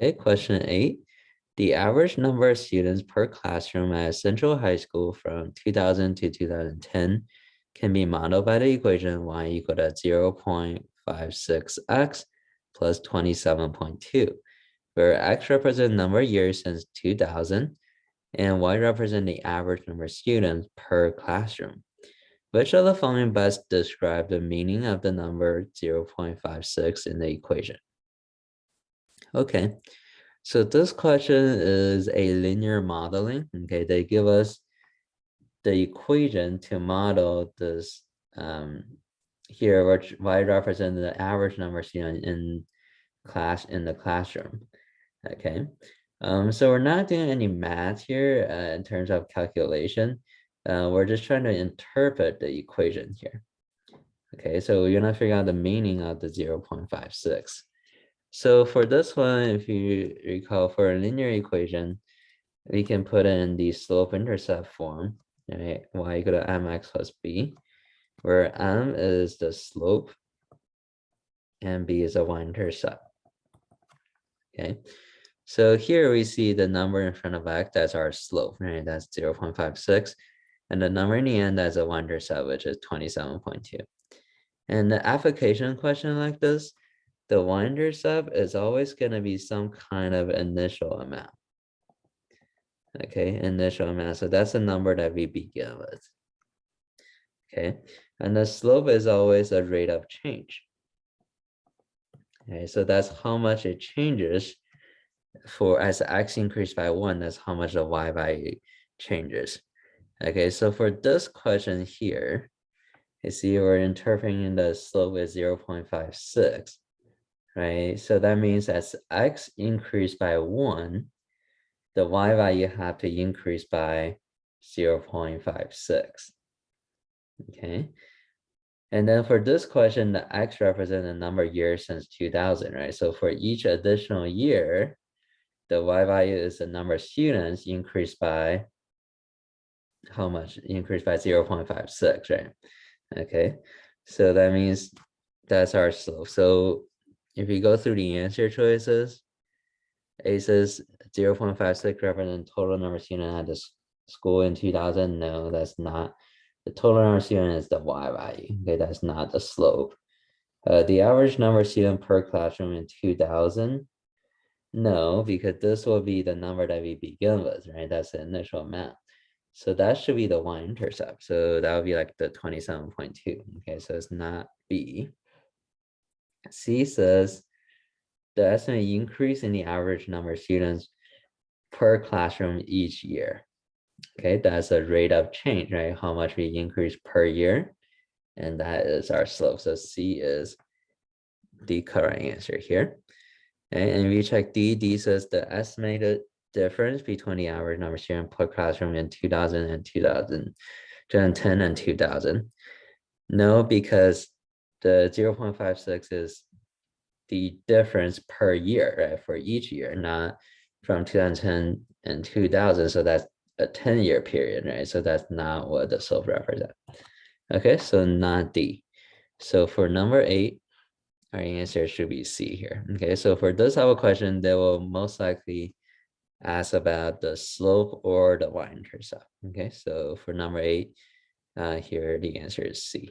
Okay, question 8. The average number of students per classroom at Central High School from 2000 to 2010 can be modeled by the equation y equal to 0.56x plus 27.2, where x represents the number of years since 2000 and y represents the average number of students per classroom. Which of the following best describe the meaning of the number 0.56 in the equation? Okay, so this question is a linear modeling. Okay, they give us the equation to model this here, which y represents the average number of students in the classroom. Okay, so we're not doing any math here in terms of calculation. We're just trying to interpret the equation here. Okay, so we're gonna figure out the meaning of the 0.56. So for this one, if you recall, for a linear equation, we can put in the slope-intercept form, right? Y equal to mx plus b, where m is the slope and b is a y-intercept. Okay, so here we see the number in front of x, that's our slope, right? That's 0.56. And the number in the end, that's a y-intercept, which is 27.2. And the application question like this, the y-intercept is always going to be some kind of initial amount. Okay, initial amount. So that's the number that we begin with. Okay, and the slope is always a rate of change. Okay, so that's how much it changes for as x increased by 1, that's how much the y value changes. Okay, so for this question here, you see we're interpreting the slope as 0.56, right? So that means as x increased by 1, the y value have to increase by 0.56. Okay. And then for this question, the x represents the number of years since 2000, right? So for each additional year, the y value is the number of students increased by how much? Increased by 0.56, right? Okay. So that means that's our slope. So if you go through the answer choices, A says 0.56 represents total number of students at the school in 2000. No, that's not. The total number of students is the y value. Okay, that's not the slope. The average number of students per classroom in 2000. No, because this will be the number that we begin with, right? That's the initial amount. So that should be the y-intercept. So that would be like the 27.2. Okay, so it's not B. C says the estimated increase in the average number of students per classroom each year. Okay, that's a rate of change, right? How much we increase per year. And that is our slope. So C is the correct answer here. And we check D. D says the estimated difference between the average number of students per classroom in 2000 and 2010 and 2000. No, because the 0.56 is the difference per year, right? For each year, not from 2010 and 2000. So that's a 10-year period, right? So that's not what the slope represents. Okay, so not D. So for number 8, our answer should be C here. Okay, so for this type of question, they will most likely ask about the slope or the y-intercept. Okay, so for number 8, here the answer is C.